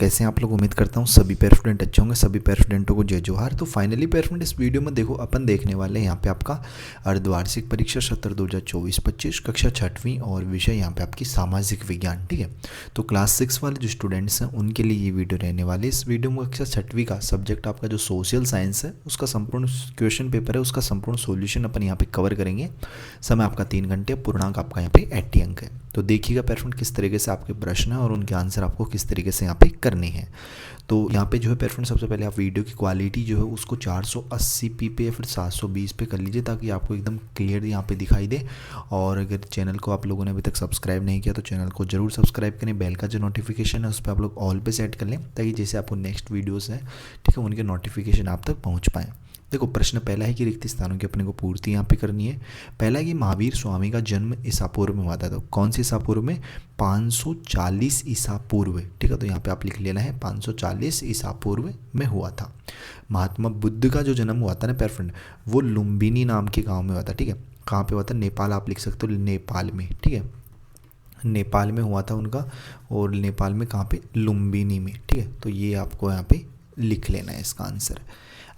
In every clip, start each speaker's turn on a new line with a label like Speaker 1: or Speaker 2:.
Speaker 1: कैसे हैं आप लोग। उम्मीद करता हूँ सभी पेयर स्टूडेंट अच्छे होंगे। सभी पेयर स्टूडेंटों को जय जोहार। तो फाइनली पेयर स्टूडेंट इस वीडियो में देखो अपन देखने वाले हैं यहाँ पे आपका अर्धवार्षिक परीक्षा सत्र 2024-25 कक्षा छठवीं और विषय यहाँ पे आपकी सामाजिक विज्ञान। ठीक है, तो क्लास 6 वाले जो स्टूडेंट्स हैं उनके लिए ये वीडियो रहने वाले। इस वीडियो में कक्षा छठवीं का सब्जेक्ट आपका जो सोशल साइंस है उसका संपूर्ण क्वेश्चन पेपर है, उसका संपूर्ण सोल्यूशन अपन यहाँ पे कवर करेंगे। समय आपका 3 घंटे, पूर्णांक आपका यहाँ पे 80 अंक है। तो देखिएगा पेयर स्टूडेंट किस तरीके से आपके प्रश्न है और उनके आंसर आपको किस तरीके से यहाँ पे करने हैं। तो यहाँ पे जो है पेयर स्टूडेंट सबसे पहले आप वीडियो की क्वालिटी जो है उसको 480p पे या फिर 720 पे कर लीजिए ताकि आपको एकदम क्लियर यहाँ पे दिखाई दे। और अगर चैनल को आप लोगों ने अभी तक सब्सक्राइब नहीं किया तो चैनल को जरूर सब्सक्राइब करें। बेल का जो नोटिफिकेशन है उस पर आप लोग ऑल पे सेट कर लें ताकि जैसे आपको नेक्स्ट वीडियोज़ है ठीक है उनके नोटिफिकेशन आप तक पहुँच पाएँ। देखो प्रश्न पहला है कि रिक्त स्थानों की अपने को पूर्ति यहाँ पे करनी है। पहला है कि महावीर स्वामी का जन्म ईसा पूर्व में हुआ था। तो कौन सी ईसा पूर्व में? 540 ईसा पूर्व। ठीक है, तो यहाँ पे आप लिख लेना है 540 ईसा पूर्व में हुआ था। महात्मा बुद्ध का जो जन्म हुआ था ना पेयर फ्रेंड, वो लुम्बिनी नाम के गाँव में हुआ था। ठीक है, कहाँ पे हुआ था? नेपाल आप लिख सकते हो, नेपाल में। ठीक है, नेपाल में हुआ था उनका, और नेपाल में कहाँ पे? लुम्बिनी में। ठीक है, तो ये आपको यहाँ पे लिख लेना है इसका आंसर।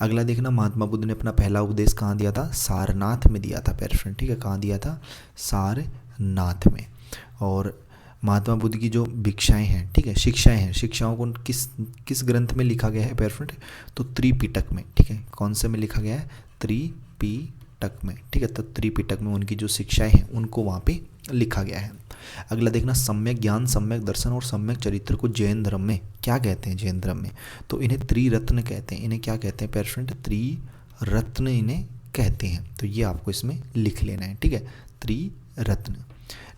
Speaker 1: अगला देखना, महात्मा बुद्ध ने अपना पहला उपदेश कहाँ दिया था? सारनाथ में दिया था पेयर फ्रेंड। ठीक है, कहाँ दिया था? सारनाथ में। और महात्मा बुद्ध की जो भिक्षाएं हैं, ठीक है, शिक्षाएं हैं, शिक्षाओं को किस ग्रंथ में लिखा गया है पेयर फ्रेंड? तो त्रिपिटक में। ठीक है, कौन से में लिखा गया है? त्रिपिटक में। ठीक है, तो त्रिपिटक में उनकी जो शिक्षाएं हैं उनको वहाँ पे लिखा गया है। अगला देखना, सम्यक ज्ञान, सम्यक दर्शन और सम्यक चरित्र को जैन धर्म में क्या कहते हैं? जैन धर्म में तो इन्हें त्रिरत्न कहते हैं। इन्हें क्या कहते हैं पेयर फ्रेंड? त्रिरत्न इन्हें कहते हैं। तो ये आपको इसमें लिख लेना है। ठीक है, त्रिरत्न।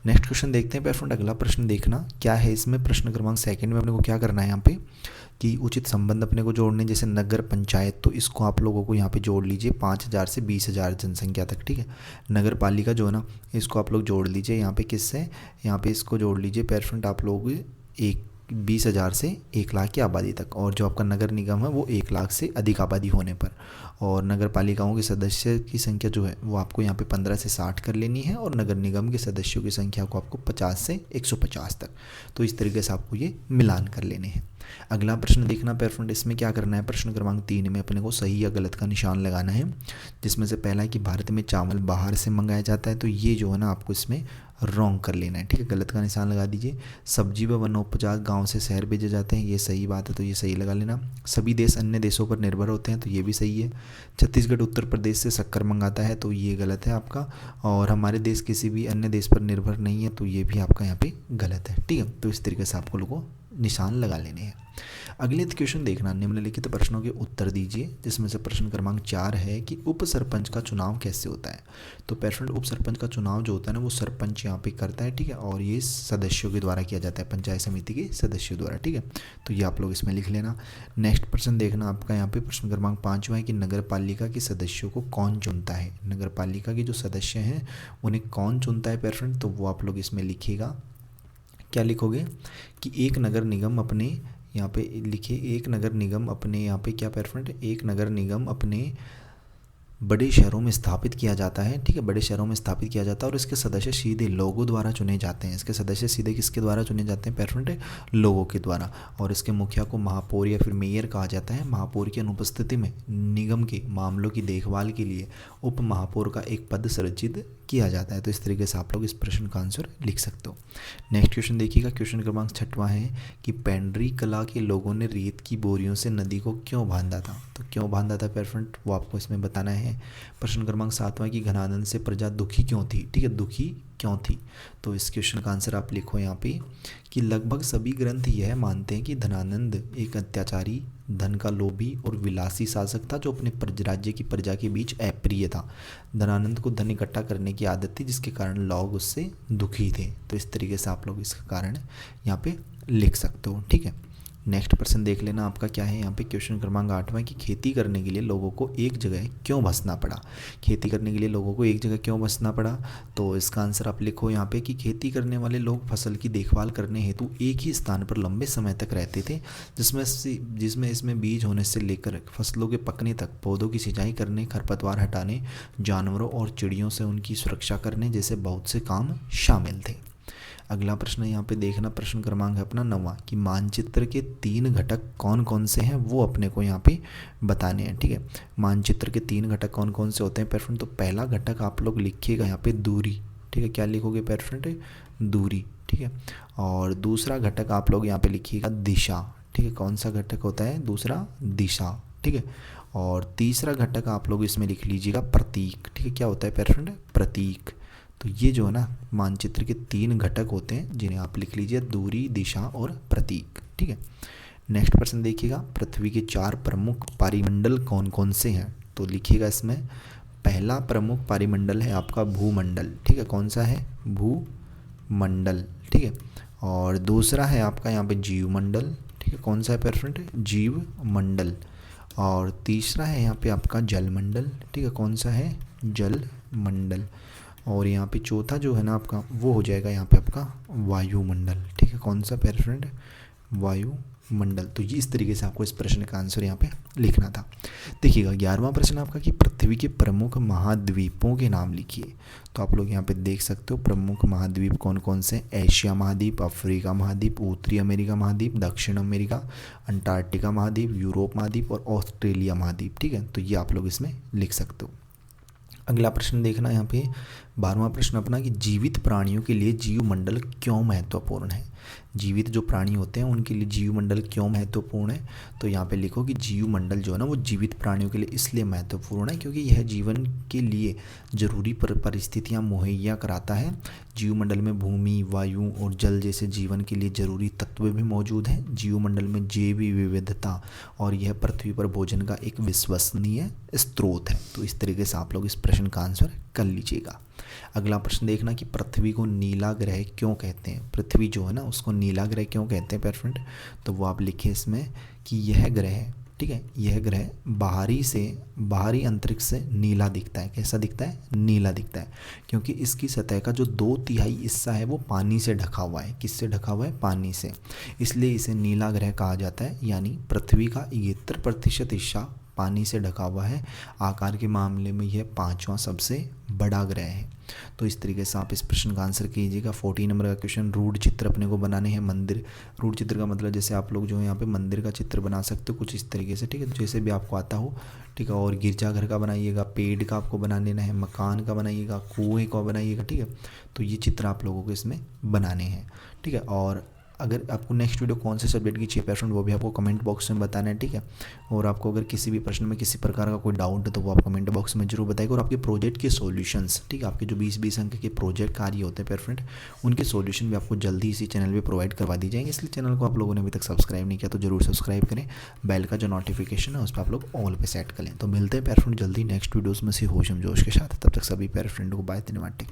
Speaker 1: नेक्स्ट क्वेश्चन देखते हैं पेयर फ्रेंड। अगला प्रश्न देखना क्या है इसमें। प्रश्न क्रमांक 2 में अपने को क्या करना है यहाँ पे कि उचित संबंध अपने को जोड़ने, जैसे नगर पंचायत, तो इसको आप लोगों को यहाँ पे जोड़ लीजिए 5000 से 20,000 जनसंख्या तक। ठीक है, नगर पालिका जो है ना इसको आप लोग जोड़ लीजिए यहाँ पे किससे? यहाँ पे इसको जोड़ लीजिए पेयर फ्रेंड आप लोग 20,000 से 1 लाख की आबादी तक। और जो आपका नगर निगम है वो 1 लाख से अधिक आबादी होने पर। और नगर पालिकाओं के सदस्य की संख्या जो है वो आपको यहाँ पे 15 से 60 कर लेनी है, और नगर निगम के सदस्यों की संख्या को आपको 50 से 150 तक। तो इस तरीके से आपको ये मिलान कर लेने हैं। अगला प्रश्न देखना पेयर फ्रेंड, इसमें क्या करना है? प्रश्न क्रमांक 3 में अपने को सही या गलत का निशान लगाना है, जिसमें से पहला है कि भारत में चावल बाहर से मंगाया जाता है। तो ये जो है ना आपको इसमें रॉन्ग कर लेना है। ठीक है, गलत का निशान लगा दीजिए। सब्जी व वनोपजात गांव से शहर भेजे जाते हैं, ये सही बात है तो ये सही लगा लेना। सभी देश अन्य देशों पर निर्भर होते हैं, तो ये भी सही है। छत्तीसगढ़ उत्तर प्रदेश से शक्कर मंगाता है, तो ये गलत है आपका। और हमारे देश किसी भी अन्य देश पर निर्भर नहीं है, तो ये भी आपका यहाँ पे गलत है। ठीक है, तो इस तरीके से आपको लोगों निशान लगा लेने हैं। अगले क्वेश्चन देखना, निम्नलिखित प्रश्नों के उत्तर दीजिए, जिसमें से प्रश्न क्रमांक 4 है कि उप सरपंच का चुनाव कैसे होता है। तो पेयर फ्रेंड उप सरपंच का चुनाव जो होता है ना वो सरपंच यहाँ पे करता है। ठीक है, और ये सदस्यों के द्वारा किया जाता है, पंचायत समिति के सदस्यों द्वारा। ठीक है, तो ये आप लोग इसमें लिख लेना। नेक्स्ट प्रश्न देखना आपका यहाँ पे प्रश्न क्रमांक 5 है कि नगर पालिका के सदस्यों को कौन चुनता है। नगर पालिका के जो सदस्य हैं उन्हें कौन चुनता है पेयर फ्रेंड? तो वो आप लोग इसमें लिखिएगा। क्या लिखोगे कि एक नगर निगम अपने, यहाँ पे लिखिए, एक नगर निगम अपने, यहाँ पे क्या पेयर फ्रेंड? एक नगर निगम अपने बड़े शहरों में स्थापित किया जाता है। ठीक है, बड़े शहरों में स्थापित किया जाता है और इसके सदस्य सीधे लोगों द्वारा चुने जाते हैं। इसके सदस्य सीधे किसके द्वारा चुने जाते हैं पेयर फ्रेंड? लोगों के द्वारा। और इसके मुखिया को महापौर या फिर मेयर कहा जाता है। महापौर की अनुपस्थिति में निगम के मामलों की देखभाल के लिए उप महापौर का एक पद सृजित किया जाता है। तो इस तरीके से आप लोग इस प्रश्न का आंसर लिख सकते हो। नेक्स्ट क्वेश्चन देखिएगा, क्वेश्चन क्रमांक 6 है कि पेंड्री कला के लोगों ने रेत की बोरियों से नदी को क्यों बांधा था। तो क्यों बांधा था पेयर फ्रेंड वो आपको इसमें बताना है। प्रश्न क्रमांक 7 कि घनानंद से प्रजा दुखी क्यों थी। ठीक है, दुखी क्यों थी। तो इस क्वेश्चन का आंसर आप लिखो यहाँ पे कि लगभग सभी ग्रंथ यह मानते हैं कि धनानंद एक अत्याचारी, धन का लोभी और विलासी शासक था जो अपने राज्य की प्रजा के बीच अप्रिय था। धनानंद को धन इकट्ठा करने की आदत थी जिसके कारण लोग उससे दुखी थे। तो इस तरीके से आप लोग इसका कारण यहाँ पे लिख सकते हो। ठीक है, नेक्स्ट प्रश्न देख लेना आपका क्या है यहाँ पे क्वेश्चन क्रमांक 8 कि खेती करने के लिए लोगों को एक जगह क्यों बसना पड़ा। खेती करने के लिए लोगों को एक जगह क्यों बसना पड़ा। तो इसका आंसर आप लिखो यहाँ पे कि खेती करने वाले लोग फसल की देखभाल करने हेतु एक ही स्थान पर लंबे समय तक रहते थे, जिसमें इसमें बीज होने से लेकर फसलों के पकने तक पौधों की सिंचाई करने, खरपतवार हटाने, जानवरों और चिड़ियों से उनकी सुरक्षा करने जैसे बहुत से काम शामिल थे। अगला प्रश्न यहाँ पे देखना, प्रश्न क्रमांक है अपना 9वां कि मानचित्र के 3 घटक कौन कौन से हैं वो अपने को यहाँ पे बताने हैं। ठीक है, मानचित्र के 3 घटक कौन कौन से होते हैं पेयर फ्रेंड। तो पहला घटक आप लोग लिखिएगा यहाँ पे दूरी। ठीक है, क्या लिखोगे पेयर फ्रेंड, दूरी। ठीक है, और दूसरा घटक आप लोग यहाँ पे लिखिएगा दिशा। ठीक है, कौन सा घटक होता है, दूसरा दिशा। ठीक है, और तीसरा घटक आप लोग इसमें लिख लीजिएगा प्रतीक। ठीक है, क्या होता है पेयर फ्रेंड, प्रतीक। तो ये जो है ना मानचित्र के 3 घटक होते हैं जिन्हें आप लिख लीजिए, दूरी, दिशा और प्रतीक। ठीक है, नेक्स्ट प्रश्न देखिएगा, पृथ्वी के 4 प्रमुख पारिमंडल कौन कौन से हैं। तो लिखिएगा इसमें, पहला प्रमुख पारिमंडल है आपका भूमंडल। ठीक है, कौन सा है, भूमंडल। ठीक है, और दूसरा है आपका यहाँ पे जीवमंडल। ठीक है, कौन सा है पेयर फ्रेंड, जीवमंडल। और तीसरा है यहाँ पे आपका जलमंडल। ठीक है, कौन सा है, जलमंडल। और यहाँ पे चौथा जो है ना आपका वो हो जाएगा यहाँ पे आपका वायुमंडल। ठीक है, कौन सा पेयर फ्रेंड, वायुमंडल। तो ये इस तरीके से आपको इस प्रश्न का आंसर यहाँ पे लिखना था। देखिएगा 11वां प्रश्न आपका कि पृथ्वी के प्रमुख महाद्वीपों के नाम लिखिए। तो आप लोग यहाँ पे देख सकते हो प्रमुख महाद्वीप कौन कौन से, एशिया महाद्वीप, अफ्रीका महाद्वीप, उत्तरी अमेरिका महाद्वीप, दक्षिण अमेरिका, अंटार्कटिका महाद्वीप, यूरोप महाद्वीप और ऑस्ट्रेलिया महाद्वीप। ठीक है, तो ये आप लोग इसमें लिख सकते हो। अगला प्रश्न देखना यहाँ पे 12वां प्रश्न अपना कि जीवित प्राणियों के लिए जीवमंडल क्यों महत्वपूर्ण है। जीवित जो प्राणी होते हैं उनके लिए जीवमंडल क्यों महत्वपूर्ण है। तो यहाँ पे लिखो कि जीवमंडल जो है ना वो जीवित प्राणियों के लिए इसलिए महत्वपूर्ण है क्योंकि यह जीवन के लिए जरूरी परिस्थितियाँ मुहैया कराता है। जीवमंडल में भूमि, वायु और जल जैसे जीवन के लिए जरूरी तत्व भी मौजूद हैं। जीवमंडल में जैव विविधता और यह पृथ्वी पर भोजन का एक विश्वसनीय स्रोत है। तो इस तरीके से आप लोग इस प्रश्न का आंसर कर लीजिएगा। अगला प्रश्न देखना कि पृथ्वी को नीला ग्रह क्यों कहते हैं। पृथ्वी जो है ना उसको नीला ग्रह क्यों कहते हैं पेयर फ्रेंड। तो वो आप लिखिए इसमें कि यह ग्रह, ठीक है, यह ग्रह बाहरी अंतरिक्ष से नीला दिखता है। कैसा दिखता है, नीला दिखता है क्योंकि इसकी सतह का जो 2/3 हिस्सा है वो पानी से ढका हुआ है। किससे ढका हुआ है, पानी से, इसलिए इसे नीला ग्रह कहा जाता है। यानी पृथ्वी का 71% हिस्सा पानी से ढका हुआ है। आकार के मामले में यह 5वां सबसे बड़ा ग्रह है। तो इस तरीके से आप इस प्रश्न का आंसर कीजिएगा। 14 नंबर का क्वेश्चन, रूढ़ चित्र अपने को बनाने हैं। मंदिर, रूढ़ चित्र का मतलब जैसे आप लोग जो है यहाँ पे मंदिर का चित्र बना सकते हो कुछ इस तरीके से। ठीक है, जैसे भी आपको आता हो। ठीक है, और गिरजाघर का बनाइएगा, पेड़ का आपको बना लेना है, मकान का बनाइएगा, कुएँ का बनाइएगा। ठीक है, तो ये चित्र आप लोगों को इसमें बनाने हैं। ठीक है, और अगर आपको नेक्स्ट वीडियो कौन से सब्जेक्ट की चाहिए पेयर फ्रेंड वो भी आपको कमेंट बॉक्स में बताना है। ठीक है, और आपको अगर किसी भी प्रश्न में किसी प्रकार का कोई डाउट है तो वो आप कमेंट बॉक्स में जरूर बताइएगा। और आपके प्रोजेक्ट के सॉल्यूशंस, ठीक है, आपके जो 20-20 अंक के प्रोजेक्ट कार्य होते हैं पेयर फ्रेंड उनके सॉल्यूशन भी आपको जल्दी इसी चैनल पर प्रोवाइड करवा दी जाएंगे। इसलिए चैनल को आप लोगों ने अभी तक सब्सक्राइब नहीं किया तो जरूर सब्सक्राइब करें। बेल का जो नोटिफिकेशन है उस पर आप लोग ऑल पे सेट करें। तो मिलते हैं पेयर फ्रेंड जल्दी नेक्स्ट वीडियोज़ में से होश हम जोश के साथ। तब तक सभी पेयर फ्रेंड को बाय, धन्यवाद।